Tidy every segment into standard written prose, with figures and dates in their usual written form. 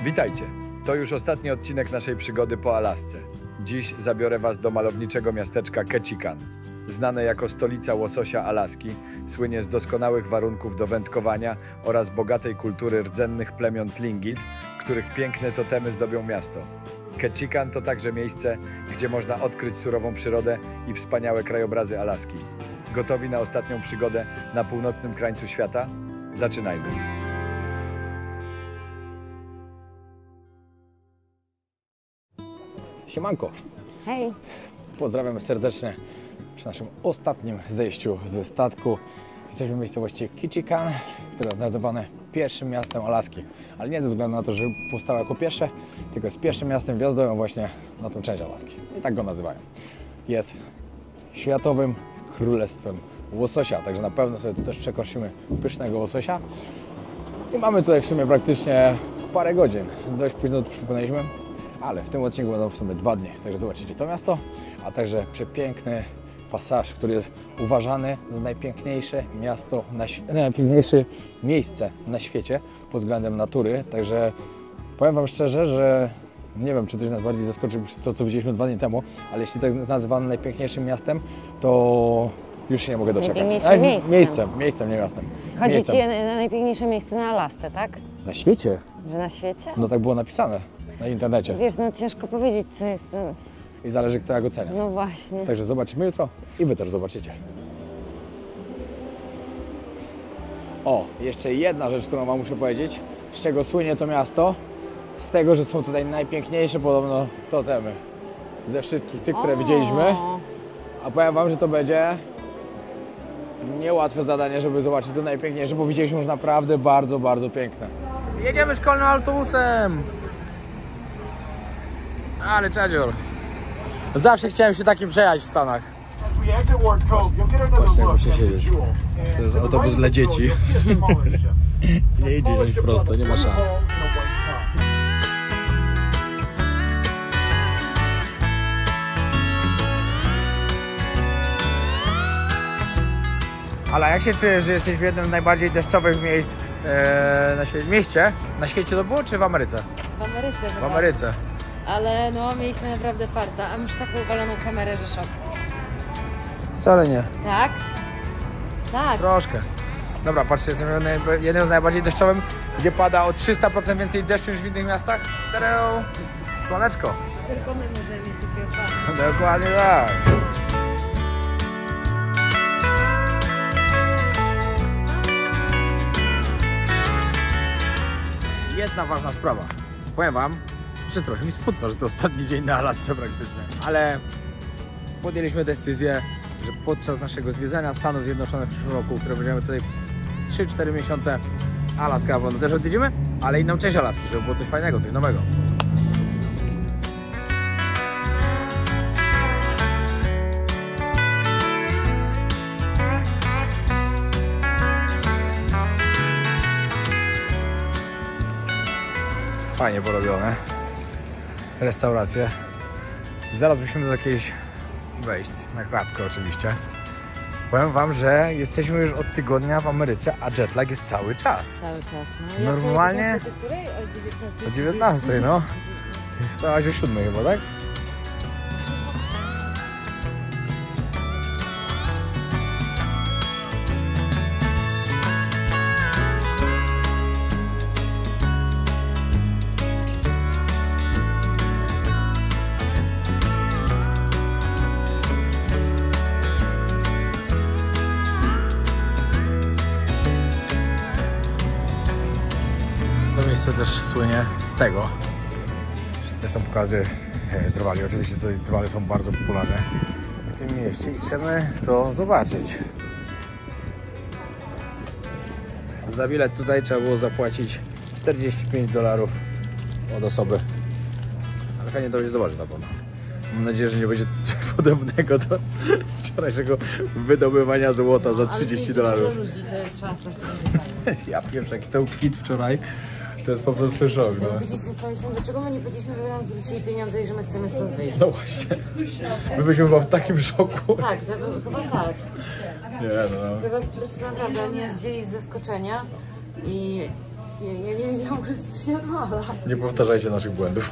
Witajcie! To już ostatni odcinek naszej przygody po Alasce. Dziś zabiorę Was do malowniczego miasteczka Ketchikan. Znane jako stolica łososia Alaski, słynie z doskonałych warunków do wędkowania oraz bogatej kultury rdzennych plemion Tlingit, których piękne totemy zdobią miasto. Ketchikan to także miejsce, gdzie można odkryć surową przyrodę i wspaniałe krajobrazy Alaski. Gotowi na ostatnią przygodę na północnym krańcu świata? Zaczynajmy! Siemanko! Hej! Pozdrawiam serdecznie przy naszym ostatnim zejściu ze statku. Jesteśmy w miejscowości Ketchikan, które jest nazywane pierwszym miastem Alaski. Ale nie ze względu na to, że powstało jako pierwsze, tylko jest pierwszym miastem wjazdowym właśnie na tą część Alaski. I tak go nazywają. Jest światowym królestwem łososia, także na pewno sobie tu też przekosimy pysznego łososia. I mamy tutaj w sumie praktycznie parę godzin. Dość późno tu przypłynęliśmy, ale w tym odcinku będą w sumie 2 dni. Także zobaczycie to miasto, a także przepiękny pasaż, który jest uważany za najpiękniejsze miasto, najpiękniejsze miejsce na świecie pod względem natury. Także powiem Wam szczerze, że nie wiem, czy coś nas bardziej zaskoczy niż to, co widzieliśmy 2 dni temu, ale jeśli tak jest nazywane najpiękniejszym miastem, to już się nie mogę doczekać. Miejscem, nie miastem. Chodzi Ci o najpiękniejsze miejsce na Alasce, tak? Na świecie? Że na świecie? No tak było napisane na internecie. Wiesz, no ciężko powiedzieć, co jest. I zależy, kto jak ocenia. No właśnie. Także zobaczymy jutro i Wy też zobaczycie. O, jeszcze jedna rzecz, którą Wam muszę powiedzieć. Z czego słynie to miasto? Z tego, że są tutaj najpiękniejsze podobno totemy. Ze wszystkich tych, które widzieliśmy. A powiem Wam, że to będzie niełatwe zadanie, żeby zobaczyć to najpiękniejsze, bo widzieliśmy już naprawdę bardzo, bardzo piękne. Jedziemy szkolnym autobusem! Ale czadzior! Zawsze chciałem się takim przejechać w Stanach. Właśnie, jak muszę siedzieć. To jest autobus dla dzieci. Nie idzie dość prosto, nie ma szans. Ale jak się czujesz, że jesteś w jednym z najbardziej deszczowych miejsc mieście? Na świecie to było, czy w Ameryce? W Ameryce. W Ameryce. Ale no, mieliśmy naprawdę farta, a masz taką uwaloną kamerę, że szok. Wcale nie. Tak? Tak. Troszkę. Dobra, patrzcie, jesteśmy jednym z najbardziej deszczowym, gdzie pada o 300% więcej deszczu niż w innych miastach. Tereu, słoneczko. Tylko my możemy mieć takiego farta. Dokładnie tak. Jedna ważna sprawa. Powiem Wam, że trochę mi smutno, że to ostatni dzień na Alasce praktycznie. Ale podjęliśmy decyzję, że podczas naszego zwiedzania Stanów Zjednoczonych w przyszłym roku, które będziemy tutaj 3-4 miesiące, Alaskę na też odwiedzimy, ale inną część Alaski, żeby było coś fajnego, coś nowego. Fajnie porobione. Restauracje. Zaraz musimy do jakiejś wejść, na klatkę oczywiście. Powiem Wam, że jesteśmy już od tygodnia w Ameryce, a jetlag jest cały czas. Cały czas, no. Normalnie? O której? O 19. O 19, no. Stałaś o 7 chyba, tak? To miejsce też słynie z tego. To są pokazy drwali. Oczywiście tutaj drwale są bardzo popularne w tym mieście i chcemy to zobaczyć. Za bilet tutaj trzeba było zapłacić $45 od osoby. Ale fajnie to będzie zobaczyć na pewno. Mam nadzieję, że nie będzie coś podobnego do wczorajszego wydobywania złota za $30. Ludzi, to jest szansa, że to będzie fajne. Ja pierwszy jaki to kit wczoraj. To jest po prostu szok, no. My się zastanawialiśmy, dlaczego my nie powiedzieliśmy, żeby nam zwrócili pieniądze i że my chcemy stąd wyjść. No właśnie. My byliśmy chyba w takim szoku. Tak, chyba tak. Nie, no. Chyba po prostu naprawdę oni nas wzięli z zaskoczenia i Ja nie wiedziałam, że to się odwala. Nie powtarzajcie naszych błędów.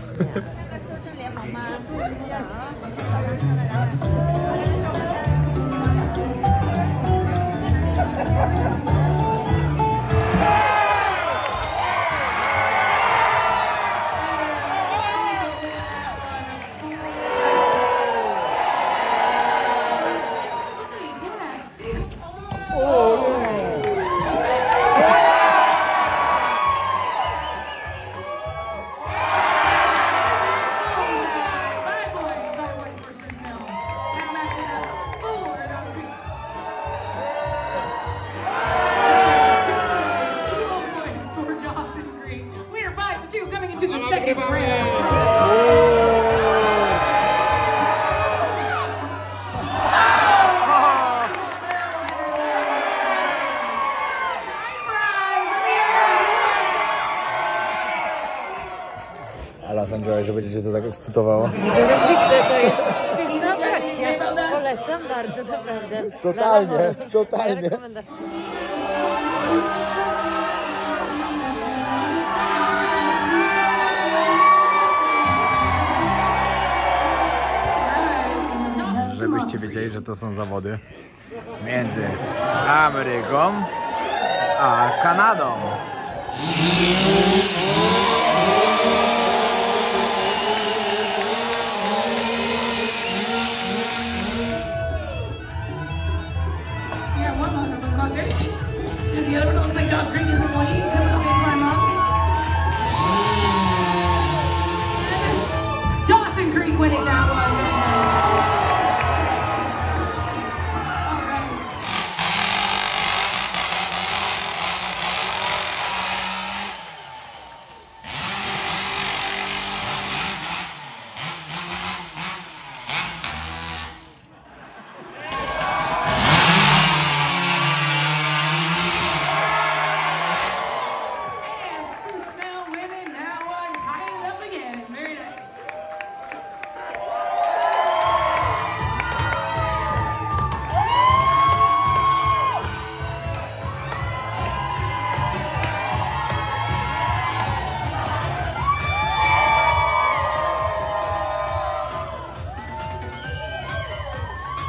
Ala, sądziłaś, że będzie cię to tak ekscytowało? Zarobiste, to jest świetna atrakcja. Polecam bardzo, naprawdę. Totalnie, totalnie. Rekomendacja. Żebyście wiedzieli, że to są zawody między Ameryką a Kanadą. Because the other one looks like Dawes Creek is in the lead. Coming up, they climb up. Dawson Creek winning that one. All right. And Spruce Smell winning that one, tying it up again. Very nice.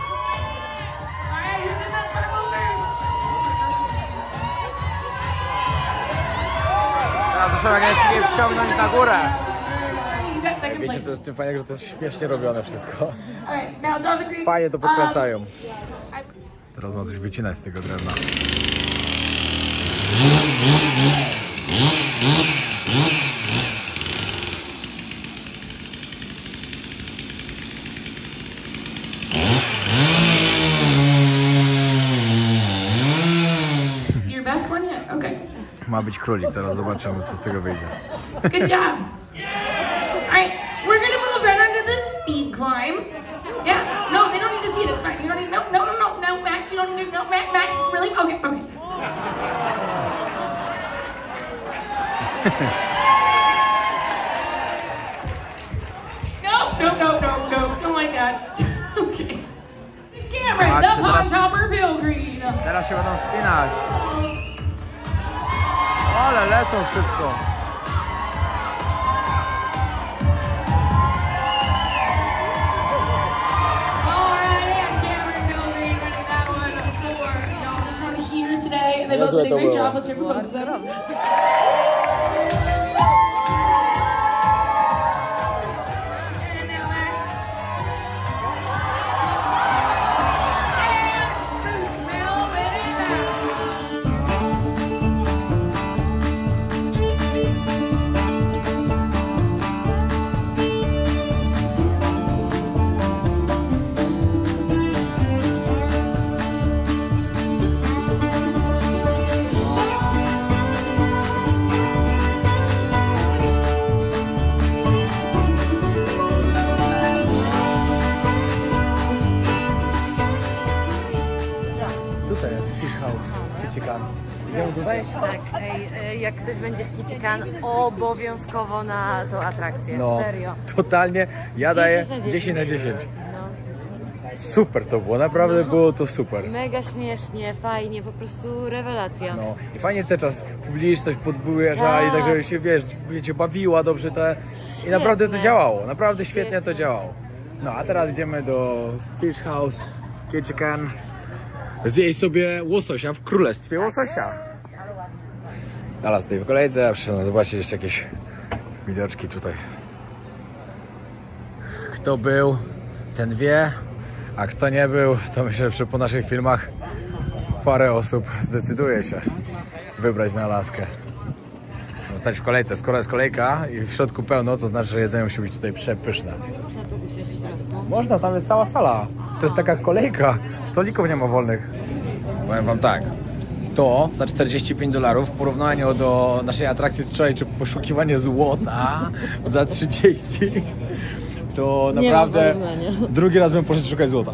All right, who's in that turn movers? Teraz muszę agresywnie wciągnąć na górę. You got second Wiecie, place. co jest w tym fajnego, że to jest śmiesznie robione wszystko. All right, now Dawson Creek. Fajnie to podkręcają. I- Teraz ma coś wycinać z tego drewna. Your best one yet? Okay. Ma być królik, zaraz zobaczymy, co z tego wyjdzie. Good job. All right, we're gonna move right onto the speed climb. Yeah. No, they don't need to see it. It's fine. You don't need. No, Max. You don't need to. No, Max. Really? Okay. No. Don't like that. Okay. It's Cameron, the Pod Topper Pilgrim. Teraz się będą wspinać. Ale lecą szybko. All right, and Cameron Pilgrim winning that one for y'all just on here today. And they both did a great job. Let's hear from both of them. And now Max. And Spruce Mill winning that one. Tutaj jest Fish House, Kicikan. Idziemy tutaj? Tak, jak ktoś będzie w Kicikan, obowiązkowo na tą atrakcję. No, Serio. totalnie. Ja daję 10 na 10. 10 na 10. No. Super to było, naprawdę było to super. Mega śmiesznie, fajnie, po prostu rewelacja. No i fajnie cały czas publiczność podbudża i tak, żeby się, wiecie, bawiła dobrze i naprawdę to działało, naprawdę świetnie to działało. No a teraz idziemy do Fish House Ketchikan zjeść sobie łososia w królestwie łososia. Teraz tutaj w kolejce, przyszedłem zobaczyć jeszcze jakieś widoczki tutaj. Kto był, ten wie, a kto nie był, to myślę, że po naszych filmach parę osób zdecyduje się wybrać na Alaskę. Stać w kolejce. Skoro jest kolejka i w środku pełno, to znaczy, że jedzenie musi być tutaj przepyszne. Można, tam jest cała sala. To jest taka kolejka. Stolików nie ma wolnych. Powiem wam tak. To za $45 w porównaniu do naszej atrakcji wczoraj, czy poszukiwanie złota za 30, to naprawdę drugi raz bym poszedł szukać złota.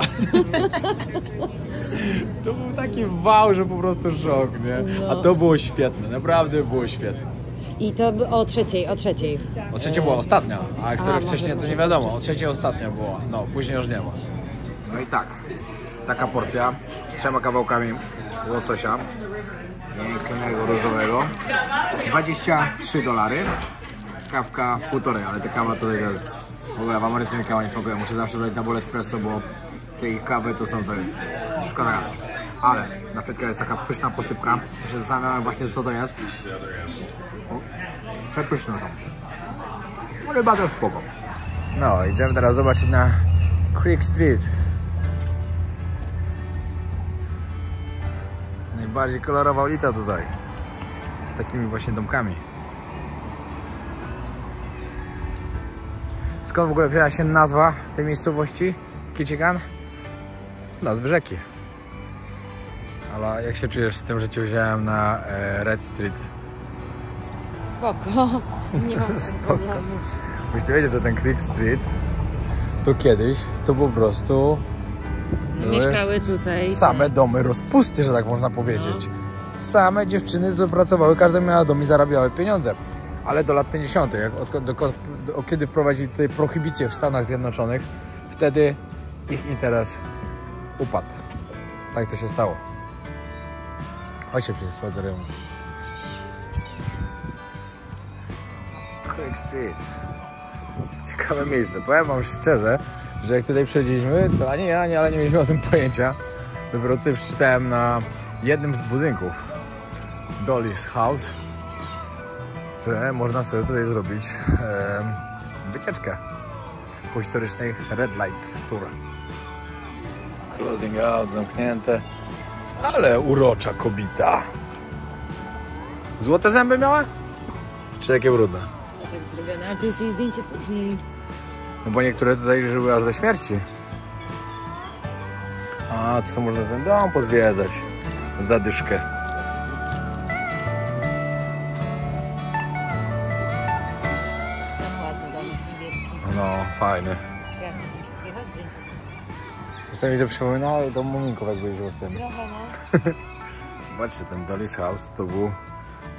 To był taki wał, że po prostu szok, nie? A to było świetne, naprawdę było świetne. I to o trzeciej. O trzeciej była ostatnia, a które wcześniej to nie wiadomo. O trzeciej ostatnia była, no później już nie ma. No i tak, taka porcja z 3 kawałkami łososia pięknego, różowego, $23. Kawka 1,5, ale ta kawa tutaj jest, w ogóle w Ameryce mi kawa nie smakuje. Muszę zawsze robić double espresso, bo tej kawy to są szkoda gadać. Ale na frytkę jest taka pyszna posypka, że zastanawiałem właśnie, co to jest. Przepyszne są. Ale bardzo spoko. No, idziemy teraz zobaczyć na Creek Street. Najbardziej kolorowa ulica tutaj. Z takimi właśnie domkami. Skąd w ogóle wzięła się nazwa tej miejscowości? Ketchikan? Nazwy rzeki. Ale jak się czujesz z tym, że cię wziąłem na Red Street? Spoko, nie mam z tym problemu. Musicie wiedzieć, że ten Creek Street to kiedyś to po prostu Mieszkały tutaj same domy rozpusty, że tak można powiedzieć. Same dziewczyny tu pracowały, każda miała dom i zarabiały pieniądze. Ale do lat 50., kiedy wprowadzili tutaj prohibicję w Stanach Zjednoczonych, wtedy ich interes upadł. Tak to się stało. Chodźcie przez spacerują. Creek Street. Ciekawe miejsce. Powiem wam szczerze, że jak tutaj przyjechaliśmy, to ani ja, ale nie mieliśmy o tym pojęcia. Dopiero tutaj przeczytałem na jednym z budynków Dolly's House, że można sobie tutaj zrobić wycieczkę po historycznej Red Light Tour. Closing out, zamknięte. Ale urocza kobita. Złote zęby miała? Czy takie brudne? tak zrobione, ale to jest jej zdjęcie później. No bo niektóre tutaj żyły aż do śmierci. A, to co można ten dom pozwiedzać. Zadyszkę. Ładny domek niebieski. No, fajny. Każdy musi zjechać zdjęcie. Czasami to przypomina do muminków, jak byliśmy w tym. Trochę, no. Zobaczcie, ten Dolly's House to był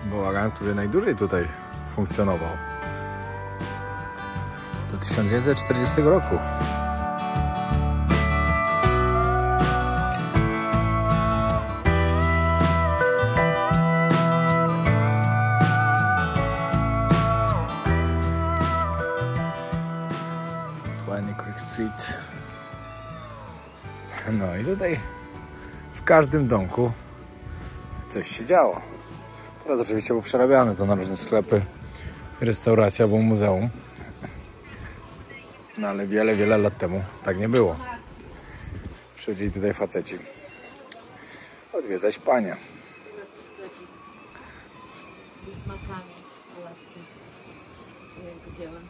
bałagan, który najdłużej tutaj funkcjonował. Do 1940 roku. Creek Street. No i tutaj w każdym domku coś się działo. Teraz oczywiście był przerabiany, to na różne sklepy, restauracja, bo muzeum. No ale wiele, wiele lat temu tak nie było. Przychodzili tutaj faceci odwiedzać panie. Ze smakami Alaski. Jak widziałem.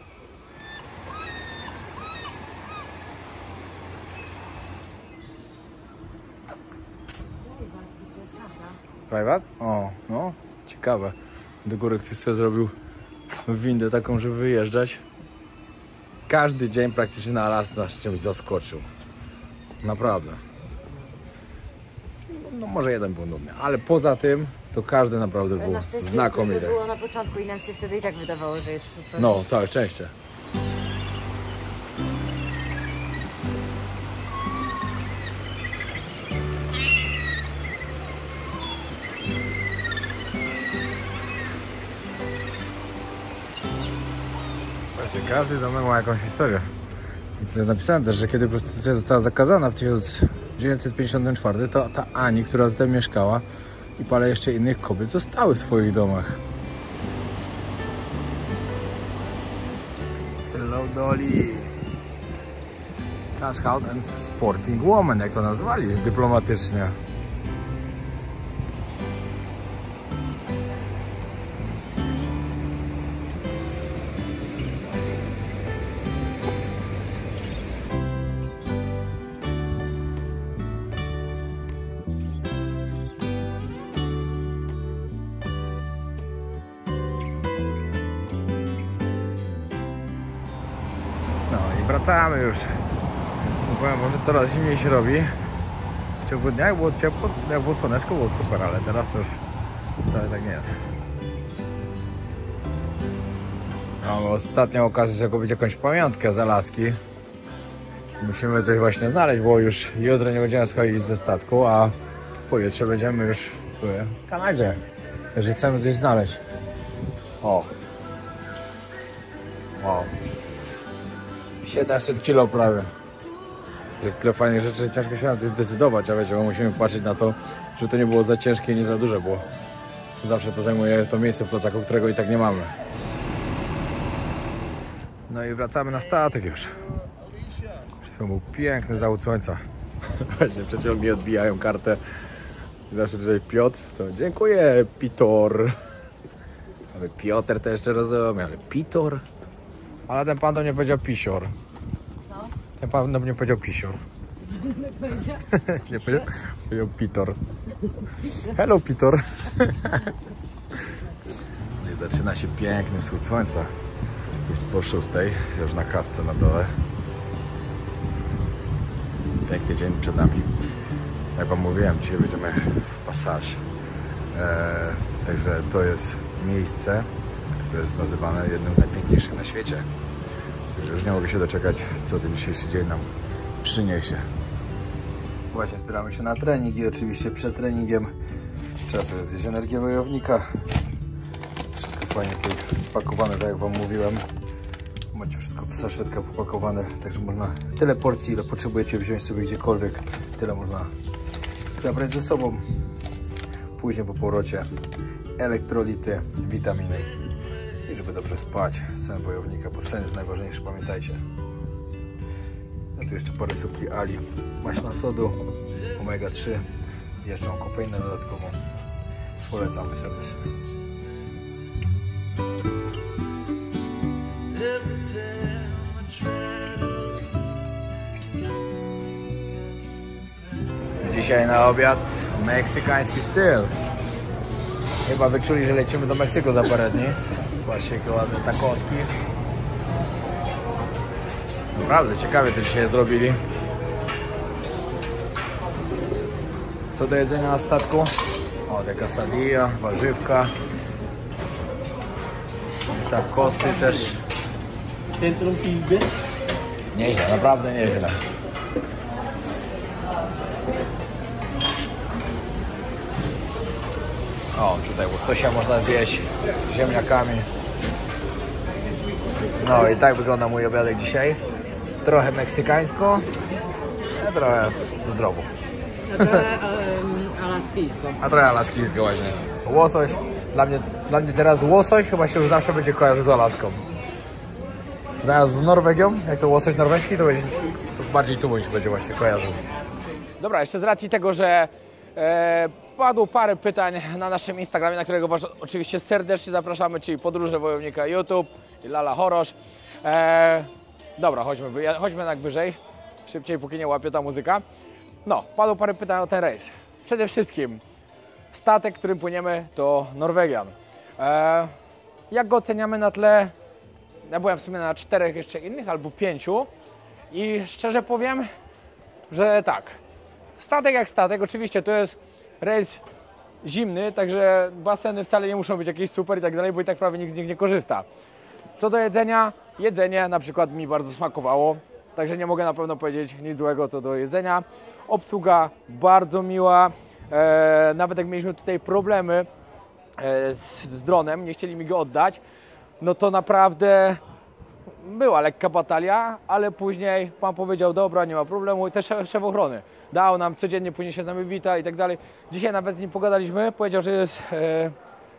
Private? O, no, ciekawe. Do góry ktoś sobie zrobił windę taką, żeby wyjeżdżać. Każdy dzień praktycznie na Alasce nas czymś zaskoczył. Naprawdę. No może jeden był nudny, ale poza tym to każdy naprawdę był Na szczęście znakomity. to było na początku i nam się wtedy i tak wydawało, że jest super. No, całe szczęście. Każdy domek ma jakąś historię. I tu jest napisane też, że kiedy prostytucja została zakazana w 1954, to ta Ani, która tutaj mieszkała i parę jeszcze innych kobiet zostały w swoich domach. Hello Dolly. Trans House and Sporting Woman, jak to nazwali dyplomatycznie. No i wracamy już. Powiem, może coraz zimniej się robi. W ciągu dnia jak było ciepło, jak było słoneczko, było super, ale teraz to już wcale tak nie jest. Mamy ostatnią okazję, żeby kupić jakąś pamiątkę z Alaski. Musimy coś właśnie znaleźć, bo już jutro nie będziemy schodzić ze statku, a pojutrze będziemy już w Kanadzie. Jeżeli chcemy coś znaleźć. O! Wow! 700 kilo prawie. To jest tyle fajnych rzeczy, że ciężko się na to zdecydować, a wiecie, bo musimy patrzeć na to, żeby to nie było za ciężkie i nie za duże, bo zawsze to zajmuje to miejsce w plecaku, którego i tak nie mamy. No i wracamy na statek już. To był piękny zachód słońca. Właśnie przed chwilą mi odbijają kartę. Zawsze tutaj Piotr, to dziękuję, Pitor. Ale Piotr to jeszcze rozumiem, ale Pitor? Ale ten pan do mnie powiedział Pisior. Co? Ten pan do mnie powiedział Pisior. Nie powiedział? Powiedział Pitor. Hello, Pitor. I zaczyna się piękny wschód słońca. Jest po 6, już na kawce na dole. Piękny dzień przed nami. Jak wam mówiłem, dzisiaj będziemy w Passage. Także to jest miejsce, które jest nazywane jednym z najpiękniejszych na świecie. Także już nie mogę się doczekać, co ten dzisiejszy dzień nam przyniesie. Właśnie zbieramy się na trening i oczywiście przed treningiem trzeba sobie zjeść energię wojownika. Wszystko fajnie tutaj spakowane, tak jak wam mówiłem. Macie wszystko w saszetkach popakowane, także można tyle porcji, ile potrzebujecie wziąć sobie gdziekolwiek, tyle można zabrać ze sobą. Później po powrocie elektrolity, witaminy i żeby dobrze spać. Sen wojownika, bo sen jest najważniejszy, pamiętajcie. No tu jeszcze parę słupki Ali, maśla sodu, omega 3 i jeszcze mam kofeinę dodatkową. Polecamy serdecznie. Dzisiaj na obiad meksykański styl. Chyba wyczuli, że lecimy do Meksyku za parę dni. Patrzcie, jakie ładne takoski. Naprawdę ciekawie to dzisiaj zrobili. Co do jedzenia na statku? O, te quesadilla, warzywka. Takosy też. Nieźle, naprawdę nieźle. O, tutaj łososia można zjeść z ziemniakami. No i tak wygląda mój obiadek dzisiaj. Trochę meksykańsko, a trochę zdrowo. A trochę alaskijsko. A trochę alaskijsko właśnie. Łosoś, dla mnie teraz łosoś chyba się już zawsze będzie kojarzył z Alaską. Zamiast z Norwegią, jak to łosoś norweski, to bardziej tu będzie właśnie kojarzył. Dobra, jeszcze z racji tego, że padło parę pytań na naszym Instagramie, na którego was oczywiście serdecznie zapraszamy, czyli Podróże Wojownika YouTube i Lala Horosz. Dobra, chodźmy jednak wyżej, szybciej, póki nie łapie ta muzyka. No, padło parę pytań o ten rejs. Przede wszystkim statek, którym płyniemy, to Norwegian. Jak go oceniamy na tle? Ja byłem w sumie na 4 jeszcze innych, albo 5 i szczerze powiem, że tak. Statek jak statek, oczywiście to jest rejs zimny, także baseny wcale nie muszą być jakieś super i tak dalej, bo i tak prawie nikt z nich nie korzysta. Co do jedzenia, jedzenie na przykład mi bardzo smakowało, także nie mogę na pewno powiedzieć nic złego co do jedzenia. Obsługa bardzo miła, nawet jak mieliśmy tutaj problemy z dronem, nie chcieli mi go oddać, no to naprawdę była lekka batalia, ale później pan powiedział, dobra, nie ma problemu, i też szef ochrony dał nam codziennie, później się z nami wita i tak dalej. Dzisiaj nawet z nim pogadaliśmy, powiedział, że jest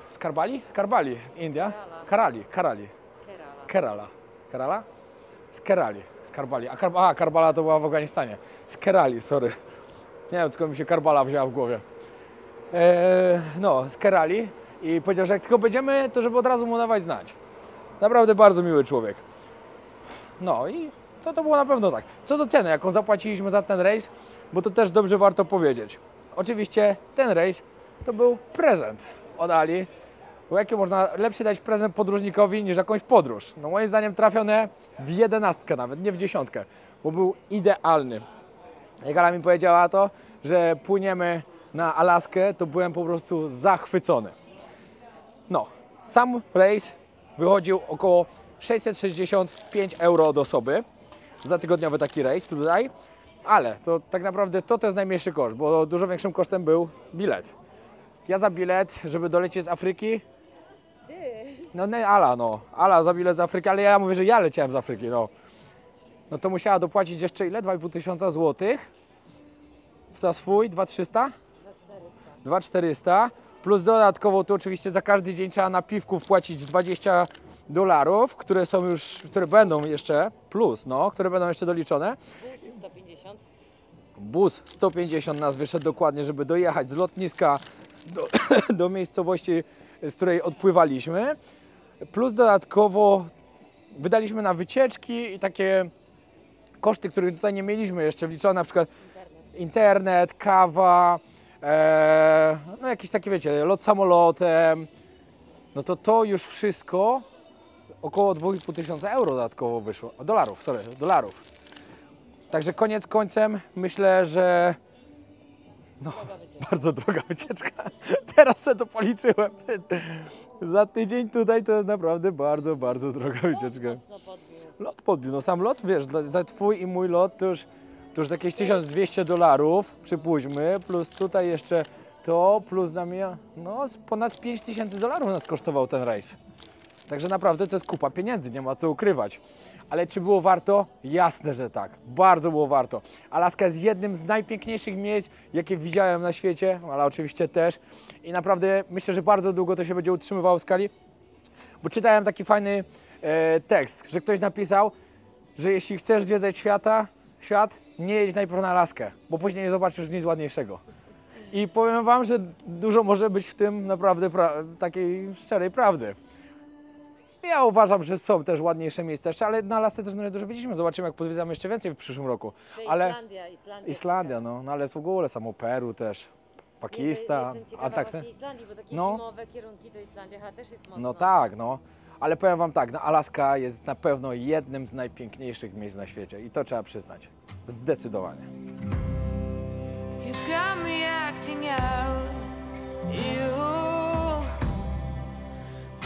z Karbali? Karbali, India? Karali. Kerala. Kerala? Z Kerali, z Karbali. A Karbala to była w Afganistanie. Z Kerali, sorry. Nie wiem, skąd mi się Karbala wzięła w głowie. No, z Kerali i powiedział, że jak tylko będziemy, to żeby od razu mu dawać znać. Naprawdę bardzo miły człowiek. No i to było na pewno tak. Co do ceny, jaką zapłaciliśmy za ten rejs, bo to też dobrze warto powiedzieć. Oczywiście ten rejs to był prezent od Ali. Bo jakie można lepszy dać prezent podróżnikowi niż jakąś podróż? No moim zdaniem trafione w 11 nawet, nie w 10, bo był idealny. Jak Ala mi powiedziała to, że płyniemy na Alaskę, to byłem po prostu zachwycony. No, sam rejs wychodził około 665 euro od osoby za tygodniowy taki rejs tutaj, ale to tak naprawdę to jest najmniejszy koszt, bo dużo większym kosztem był bilet. Ja za bilet, żeby dolecieć z Afryki, no nie Ala, no. Ala za bilet z Afryki, ale ja mówię, że ja leciałem z Afryki, no. No to musiała dopłacić jeszcze ile? 2,5 tysiąca złotych za swój, 2,300? 2,400. Plus dodatkowo tu oczywiście za każdy dzień trzeba na piwku wpłacić $20, które są już, które będą jeszcze, plus, no, które będą jeszcze doliczone. Bus 150. Bus 150 nas wyszedł dokładnie, żeby dojechać z lotniska do miejscowości, z której odpływaliśmy. Plus dodatkowo wydaliśmy na wycieczki i takie koszty, których tutaj nie mieliśmy jeszcze wliczone, na przykład internet, kawa, no jakieś takie, wiecie, lot samolotem. No to już wszystko około 2,5 tysiąca euro dodatkowo wyszło. Dolarów. Także koniec końcem myślę, że no, bardzo droga wycieczka. Teraz sobie to policzyłem. Za tydzień tutaj to jest naprawdę bardzo, bardzo droga wycieczka. Lot podbił. No sam lot, wiesz, za twój i mój lot to już jakieś $1200 przypuśćmy, plus tutaj jeszcze to, plus na mnie, no ponad $5000 nas kosztował ten rejs. Także naprawdę to jest kupa pieniędzy, nie ma co ukrywać. Ale czy było warto? Jasne, że tak. Bardzo było warto. Alaska jest jednym z najpiękniejszych miejsc, jakie widziałem na świecie, ale oczywiście też. I naprawdę myślę, że bardzo długo to się będzie utrzymywało w skali. Bo czytałem taki fajny tekst, że ktoś napisał, że jeśli chcesz zwiedzać świat, nie jedź najpierw na Alaskę, bo później nie zobaczysz nic ładniejszego. I powiem wam, że dużo może być w tym naprawdę takiej szczerej prawdy. Ja uważam, że są też ładniejsze miejsca jeszcze, ale na Alasce też dużo widzieliśmy. Zobaczymy, jak pozwiedzamy jeszcze więcej w przyszłym roku. Ale Islandia, no ale w ogóle samo Peru też, Pakistan, Jestem ciekawa właśnie Islandii, bo takie zimowe kierunki to Islandia chyba też jest mocno. No tak, no. Ale powiem wam tak, no Alaska jest na pewno jednym z najpiękniejszych miejsc na świecie i to trzeba przyznać. Zdecydowanie. You got me acting out, you.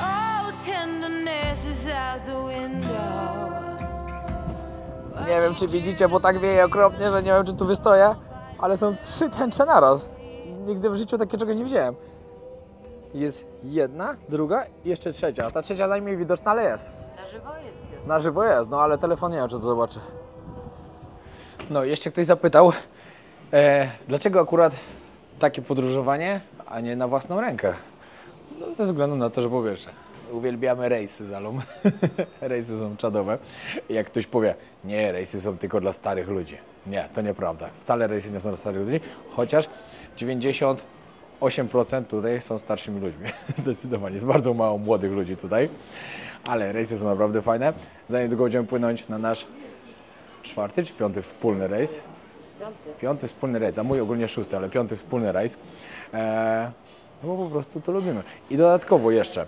Oh, tenderness is out the window. Nie wiem, czy widzicie, bo tak wieje okropnie, że nie wiem, czy tu wystoję, ale są 3 tęcze naraz. Nigdy w życiu takiego czegoś nie widziałem. Jest jedna, druga i jeszcze trzecia. Ta trzecia najmniej widoczna, ale jest. Na żywo jest. Na żywo jest, no ale telefon nie wiem, czy to zobaczy. No i jeszcze ktoś zapytał, dlaczego akurat takie podróżowanie, a nie na własną rękę? No, ze względu na to, że po pierwsze, uwielbiamy rejsy z Alą. Rejsy są czadowe. I jak ktoś powie, nie, rejsy są tylko dla starych ludzi. Nie, to nieprawda. Wcale rejsy nie są dla starych ludzi, chociaż 98% tutaj są starszymi ludźmi. Zdecydowanie. Jest bardzo mało młodych ludzi tutaj. Ale rejsy są naprawdę fajne. Za niedługo będziemy płynąć na nasz 4. czy 5. wspólny rejs. 5. wspólny rejs, a mój ogólnie 6., ale 5. wspólny rejs. No bo po prostu to lubimy. I dodatkowo jeszcze,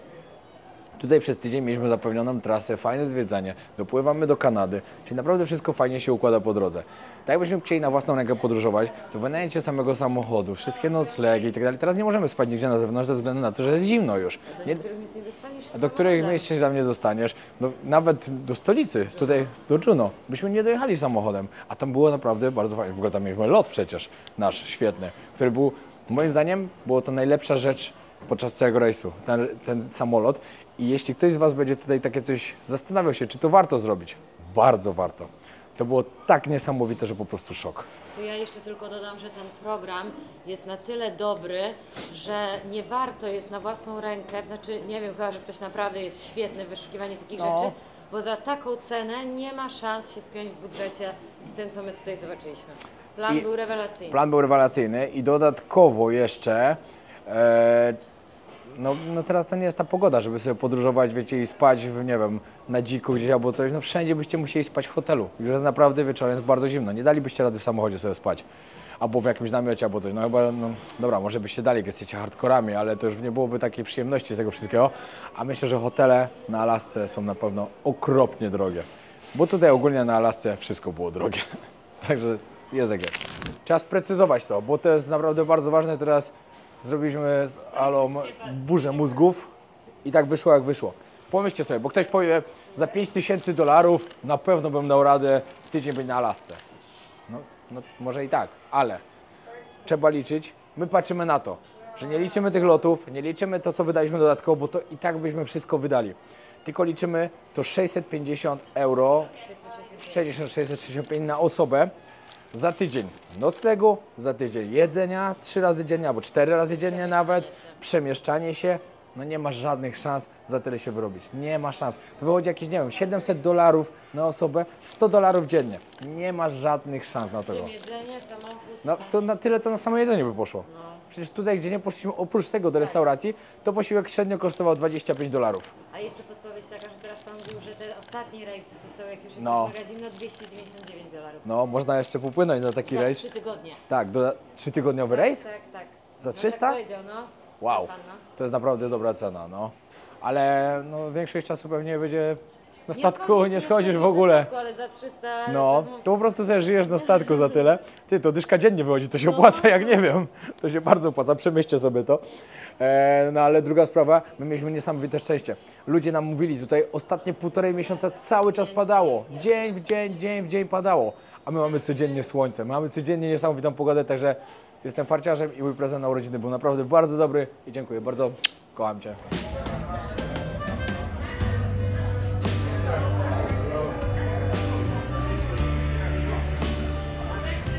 tutaj przez tydzień mieliśmy zapewnioną trasę, fajne zwiedzanie, dopływamy do Kanady, czyli naprawdę wszystko fajnie się układa po drodze. Tak jakbyśmy chcieli na własną rękę podróżować, to wynajęcie samego samochodu, wszystkie noclegi i tak dalej. Teraz nie możemy spać nigdzie na zewnątrz ze względu na to, że jest zimno już. Do niektórych miejsc nie dostaniesz się A do których miejsc się tam nie dostaniesz? No, nawet do stolicy, tutaj do Juneau, byśmy nie dojechali samochodem, a tam było naprawdę bardzo fajnie. W ogóle tam mieliśmy lot przecież nasz świetny, który był, moim zdaniem, było to najlepsza rzecz podczas całego rejsu, ten samolot. I jeśli ktoś z Was będzie tutaj takie coś zastanawiał się, czy to warto zrobić, bardzo warto. To było tak niesamowite, że po prostu szok. To ja jeszcze tylko dodam, że ten program jest na tyle dobry, że nie warto jest na własną rękę, znaczy nie wiem, chyba że ktoś naprawdę jest świetny w wyszukiwaniu takich rzeczy, bo za taką cenę nie ma szans się spiąć w budżecie z tym, co my tutaj zobaczyliśmy. Plan był rewelacyjny. Plan był rewelacyjny i dodatkowo jeszcze, no teraz to nie jest ta pogoda, żeby sobie podróżować, wiecie, i spać nie wiem, na dziku gdzieś albo coś, no wszędzie byście musieli spać w hotelu. Już jest naprawdę wieczorem, jest bardzo zimno, nie dalibyście rady w samochodzie sobie spać. Albo w jakimś namiocie, albo coś, no chyba, no dobra, może byście dali, jak jesteście hardkorami, ale to już nie byłoby takiej przyjemności z tego wszystkiego. A myślę, że hotele na Alasce są na pewno okropnie drogie. Bo tutaj ogólnie na Alasce wszystko było drogie. Także jest jak jest. Trzeba sprecyzować to, bo to jest naprawdę bardzo ważne. Teraz zrobiliśmy z Alą burzę mózgów i tak wyszło jak wyszło. Pomyślcie sobie, bo ktoś powie, za $5000 na pewno bym dał radę w tydzień być na Alasce. No może i tak, ale trzeba liczyć. My patrzymy na to, że nie liczymy tych lotów, nie liczymy to, co wydaliśmy dodatkowo, bo to i tak byśmy wszystko wydali. Tylko liczymy to 650 euro, 665 na osobę za tydzień noclegu, za tydzień jedzenia 3 razy dziennie albo 4 razy dziennie nawet, przemieszczanie się. No nie masz żadnych szans za tyle się wyrobić. Nie ma szans. To wychodzi jakieś, nie wiem, $700 na osobę, $100 dziennie. Nie masz żadnych szans na tego. Jedzenie, samochód. No to na tyle to na samo jedzenie by poszło. Przecież tutaj, gdzie nie poszliśmy oprócz tego do restauracji, to posiłek średnio kosztował $25. A jeszcze podpowiedź taka, że teraz Pan mówił, że te ostatnie rejsy, co są, jak już jest No. mega zimno, $299. No, można jeszcze popłynąć na taki Za rejs. 3 tygodnie. Tak, 3-tygodniowy rejs? Tak. Za No 300? tak powiedział, no. Wow, Pan, no. to jest naprawdę dobra cena, no. Ale no, większość czasu pewnie będzie na statku, schodzisz, nie schodzisz w ze ogóle. statku, ale za 300... No, to po prostu sobie żyjesz na statku za tyle. Ty, to dyszka dziennie wychodzi, to się opłaca, jak nie wiem. To się bardzo opłaca, przemyślcie sobie to. No ale druga sprawa, my mieliśmy niesamowite szczęście. Ludzie nam mówili tutaj, ostatnie 1,5 miesiąca cały czas padało. Dzień w dzień padało. A my mamy codziennie słońce, mamy codziennie niesamowitą pogodę, także jestem farciarzem i mój prezent na urodziny był naprawdę bardzo dobry i dziękuję bardzo. Kocham Cię.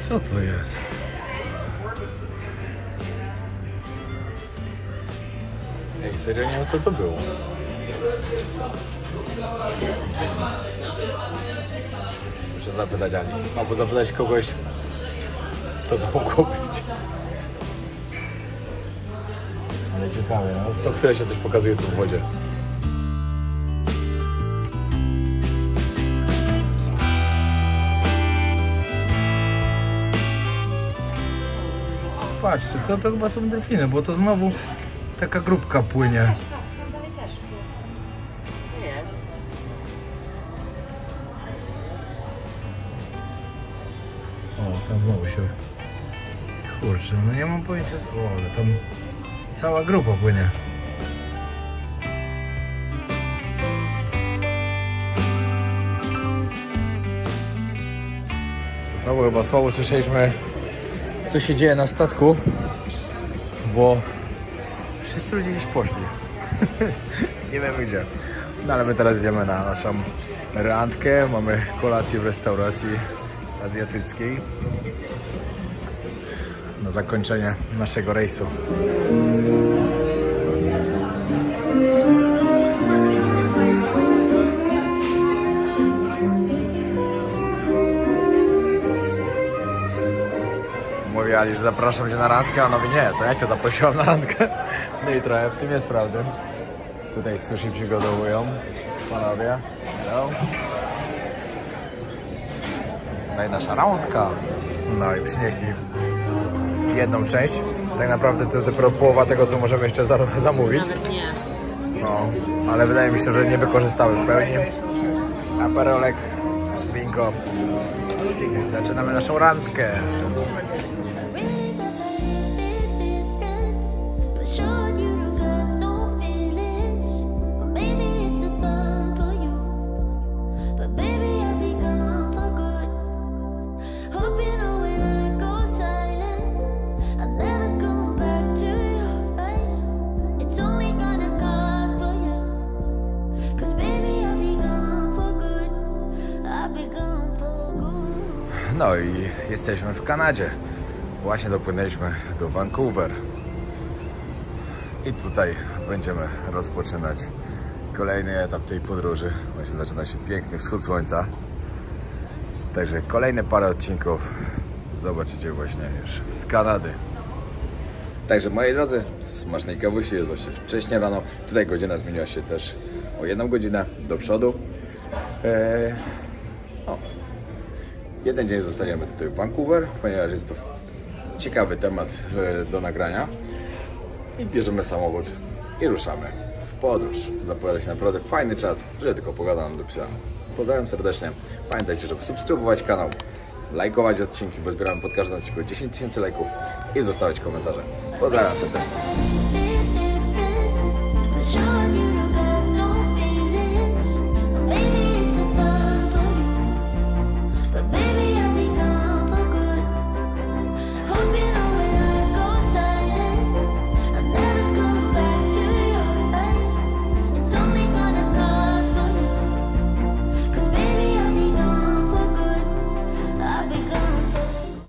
Co to jest? Ej, serio nie wiem, co to było. Muszę zapytać Ani, albo zapytać kogoś, co to mogło być. Ale ciekawe, no. Co chwilę się coś pokazuje tu w wodzie. Patrzcie, to chyba są delfiny, bo to znowu taka grupka płynie. Tam dalej też, tu. Co jest? O, tam znowu się... Kurczę, no nie mam pojęcia... O, ale tam cała grupa płynie. Znowu chyba słabo słyszeliśmy, co się dzieje na statku, bo wszyscy ludzie gdzieś poszli. Nie wiemy gdzie. No ale my teraz idziemy na naszą randkę. Mamy kolację w restauracji azjatyckiej. Na zakończenie naszego rejsu. Mówili, że zapraszam Cię na randkę, a on mówi nie, to ja Cię zaprosiłam na randkę. No i trochę w tym jest prawdy. Tutaj sushi przygotowują panowie. Hello. Tutaj nasza randka. No i przynieśli jedną część. Tak naprawdę to jest dopiero połowa tego, co możemy jeszcze zamówić. Nawet nie. No, ale wydaje mi się, że nie wykorzystały w pełni. Aperolek, winko. Zaczynamy naszą randkę. No i jesteśmy w Kanadzie. Właśnie dopłynęliśmy do Vancouver. I tutaj będziemy rozpoczynać kolejny etap tej podróży. Właśnie zaczyna się piękny wschód słońca. Także kolejne parę odcinków zobaczycie właśnie już z Kanady. Także moi drodzy, smacznej kawusi, jest właśnie wcześnie rano. Tutaj godzina zmieniła się też o 1 godzinę do przodu. Jeden dzień zostaniemy tutaj w Vancouver, ponieważ jest to ciekawy temat do nagrania. I bierzemy samochód i ruszamy w podróż. Zapowiada się naprawdę fajny czas, że tylko pogadam do psa. Pozdrawiam serdecznie. Pamiętajcie, żeby subskrybować kanał, lajkować odcinki, bo zbieramy pod każdym odcinku 10 000 lajków i zostawiać komentarze. Pozdrawiam serdecznie. Show